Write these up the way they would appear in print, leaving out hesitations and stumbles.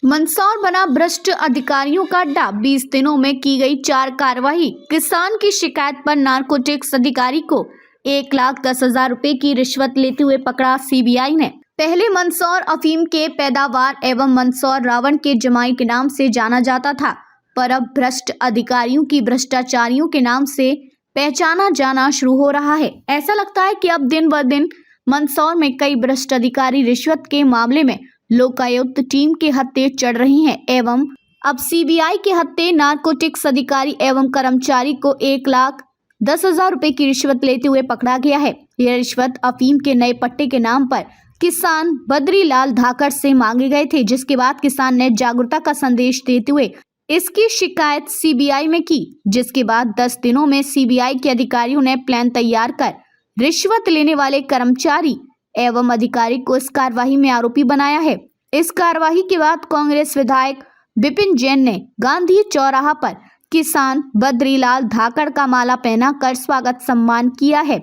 मंदसौर बना भ्रष्ट अधिकारियों का अड्डा। 20 दिनों में की गई 4 कार्रवाई। किसान की शिकायत पर नारकोटिक्स अधिकारी को 1,10,000 रुपए की रिश्वत लेते हुए पकड़ा सीबीआई ने। पहले मंदसौर अफीम के पैदावार एवं मंदसौर रावण के जमाई के नाम से जाना जाता था, पर अब भ्रष्ट अधिकारियों की भ्रष्टाचारियों के नाम से पहचाना जाना शुरू हो रहा है। ऐसा लगता है कि अब दिन ब दिन मंदसौर में कई भ्रष्ट अधिकारी रिश्वत के मामले में लोकायुक्त टीम के हत्थे चढ़ रही हैं एवं अब सीबीआई के हत्थे नारकोटिक्स अधिकारी एवं कर्मचारी को 1,10,000 रुपए की रिश्वत लेते हुए पकड़ा गया है। यह रिश्वत अफीम के नए पट्टे के नाम पर किसान बद्रीलाल धाकड़ से मांगे गए थे, जिसके बाद किसान ने जागरूकता का संदेश देते हुए इसकी शिकायत सीबीआई में की, जिसके बाद 10 दिनों में सीबीआई के अधिकारियों ने प्लान तैयार कर रिश्वत लेने वाले कर्मचारी एवं अधिकारी को इस कार्यवाही में आरोपी बनाया है। इस कार्यवाही के बाद कांग्रेस विधायक विपिन जैन ने गांधी चौराहा पर किसान बद्रीलाल धाकड़ का माला पहनाकर स्वागत सम्मान किया है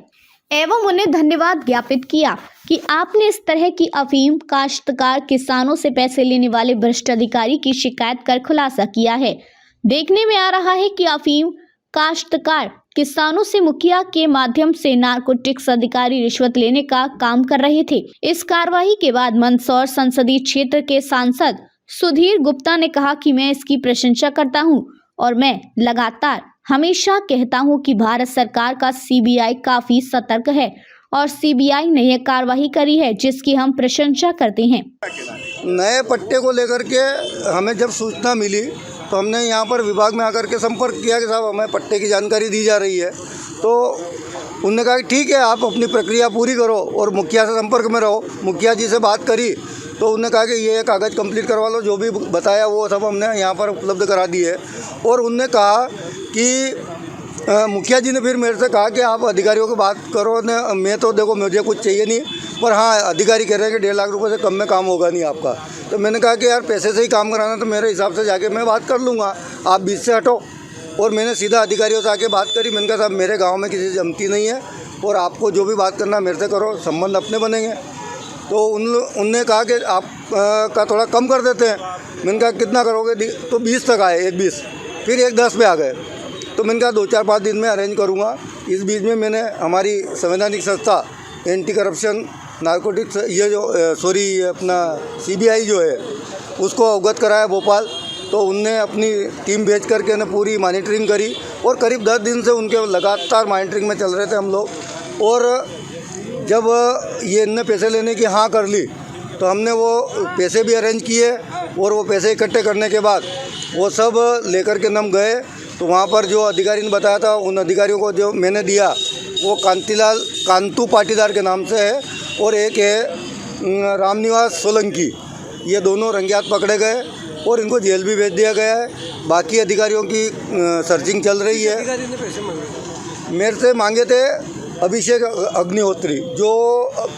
एवं उन्हें धन्यवाद ज्ञापित किया कि आपने इस तरह की अफीम काश्तकार किसानों से पैसे लेने वाले भ्रष्ट अधिकारी की शिकायत कर खुलासा किया है। देखने में आ रहा है कि अफीम काश्तकार किसानों से मुखिया के माध्यम से नारकोटिक्स अधिकारी रिश्वत लेने का काम कर रहे थे। इस कार्रवाई के बाद मंदसौर संसदीय क्षेत्र के सांसद सुधीर गुप्ता ने कहा कि मैं इसकी प्रशंसा करता हूं और मैं लगातार हमेशा कहता हूं कि भारत सरकार का सीबीआई काफी सतर्क है और सीबीआई ने यह कार्रवाई करी है, जिसकी हम प्रशंसा करते हैं। नए पट्टे को लेकर के हमें जब सूचना मिली तो हमने यहाँ पर विभाग में आकर के संपर्क किया कि साहब हमें पट्टे की जानकारी दी जा रही है। तो उन्होंने कहा कि ठीक है, आप अपनी प्रक्रिया पूरी करो और मुखिया से संपर्क में रहो। मुखिया जी से बात करी तो उन्होंने कहा कि ये कागज़ कंप्लीट करवा लो, जो भी बताया वो सब हमने यहाँ पर उपलब्ध करा दी है। और उन्होंने कहा कि मुखिया जी ने फिर मेरे से कहा कि आप अधिकारियों की बात करो ने, मैं तो देखो मुझे कुछ चाहिए नहीं, पर हाँ अधिकारी कह रहे हैं कि 1.5 लाख रुपए से कम में काम होगा नहीं आपका। तो मैंने कहा कि यार पैसे से ही काम कराना तो मेरे हिसाब से जाके मैं बात कर लूँगा, आप बीच से हटो। और मैंने सीधा अधिकारियों से आके बात करी। मैंने कहा साहब मेरे गाँव में किसी से जमती नहीं है और आपको जो भी बात करना मेरे से करो, संबंध अपने बनेंगे। तो उनने कहा कि आप का थोड़ा कम कर देते हैं। मैंने कहा कितना करोगे? तो 20 तक आए, 1,20, फिर 1,10 पे आ गए। तो मैंने कहा 2-4-5 दिन में अरेंज करूँगा। इस बीच में मैंने हमारी संवैधानिक संस्था एंटी करप्शन नारकोटिक्स अपना सीबीआई जो है उसको अवगत कराया भोपाल। तो उनने अपनी टीम भेज करके ने पूरी मॉनिटरिंग करी और करीब 10 दिन से उनके लगातार मॉनिटरिंग में चल रहे थे हम लोग। और जब ये इनने पैसे लेने की हाँ कर ली तो हमने वो पैसे भी अरेंज किए और वो पैसे इकट्ठे करने के बाद वो सब लेकर के हम गए। तो वहाँ पर जो अधिकारी ने बताया था, उन अधिकारियों को जो मैंने दिया वो कांतू पाटीदार के नाम से है और एक है रामनिवास सोलंकी। ये दोनों रंगियात पकड़े गए और इनको जेल भी भेज दिया गया है। बाकी अधिकारियों की सर्चिंग चल रही है। मेरे से मांगे थे अभिषेक अग्निहोत्री, जो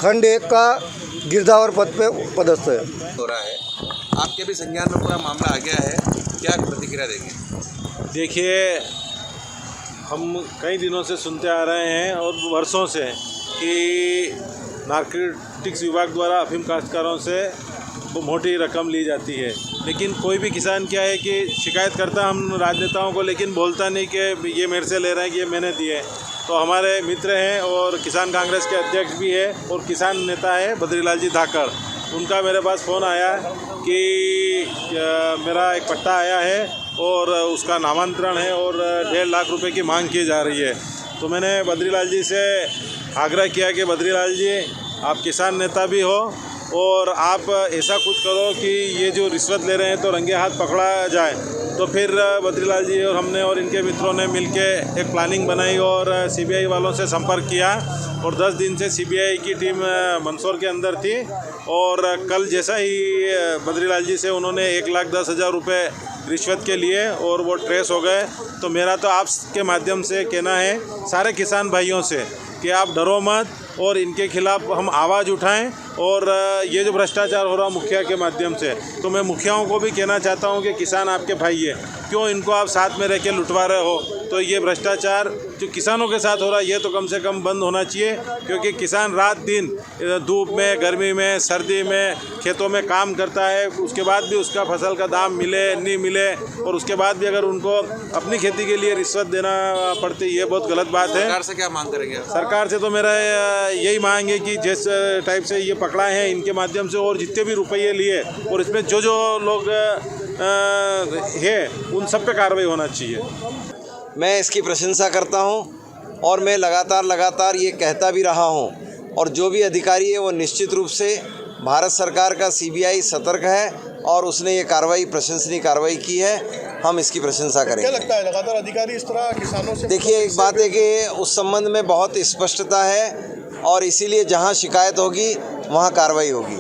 खंड 1 का गिरदावर पद पे पदस्थ है। हो रहा है, आपके भी संज्ञान में पूरा मामला आ गया है, क्या प्रतिक्रिया देंगे? देखिए, हम कई दिनों से सुनते आ रहे हैं और वर्षों से कि नारकोटिक्स विभाग द्वारा अफीम काश्तकारों से मोटी रकम ली जाती है, लेकिन कोई भी किसान क्या है कि शिकायत करता हम राजनेताओं को, लेकिन बोलता नहीं कि ये मेरे से ले रहे हैं कि ये मैंने दिए। तो हमारे मित्र हैं और किसान कांग्रेस के अध्यक्ष भी है और किसान नेता है बद्रीलाल जी धाकड़। उनका मेरे पास फ़ोन आया कि मेरा एक पट्टा आया है और उसका नामांतरण है और 1.5 लाख रुपए की मांग की जा रही है। तो मैंने बद्रीलाल जी से आग्रह किया कि बद्रीलाल जी, आप किसान नेता भी हो और आप ऐसा कुछ करो कि ये जो रिश्वत ले रहे हैं तो रंगे हाथ पकड़ा जाए। तो फिर बद्रीलाल जी और हमने और इनके मित्रों ने मिलके एक प्लानिंग बनाई और सीबीआई वालों से संपर्क किया और 10 दिन से सीबीआई की टीम मंदसौर के अंदर थी। और कल जैसा ही बद्रीलाल जी से उन्होंने 1,10,000 रुपये रिश्वत के लिए और वो ट्रेस हो गए। तो मेरा तो आपके माध्यम से कहना है सारे किसान भाइयों से कि आप डरो मत और इनके खिलाफ हम आवाज़ उठाएं। और ये जो भ्रष्टाचार हो रहा मुखिया के माध्यम से, तो मैं मुखियाओं को भी कहना चाहता हूं कि किसान आपके भाई है, क्यों इनको आप साथ में रह के लुटवा रहे हो? तो ये भ्रष्टाचार जो किसानों के साथ हो रहा है ये तो कम से कम बंद होना चाहिए, क्योंकि किसान रात दिन धूप में, गर्मी में, सर्दी में खेतों में काम करता है, उसके बाद भी उसका फसल का दाम मिले नहीं मिले, और उसके बाद भी अगर उनको अपनी खेती के लिए रिश्वत देना पड़ती है, ये बहुत गलत बात है। सरकार से क्या मांग करेंगे आप? सरकार से तो मेरा यही मांग है कि जिस टाइप से ये पकड़ाए हैं इनके माध्यम से और जितने भी रुपये लिए और इसमें जो जो लोग है उन सब पे कार्रवाई होना चाहिए। मैं इसकी प्रशंसा करता हूं और मैं लगातार ये कहता भी रहा हूं, और जो भी अधिकारी है वो निश्चित रूप से भारत सरकार का सीबीआई सतर्क है और उसने ये कार्रवाई, प्रशंसनीय कार्रवाई की है, हम इसकी प्रशंसा करेंगे। क्या लगता है लगातार अधिकारी इस तरह किसानों से? देखिए, एक बात है कि उस संबंध में बहुत स्पष्टता है और इसीलिए जहां शिकायत होगी वहां कार्रवाई होगी।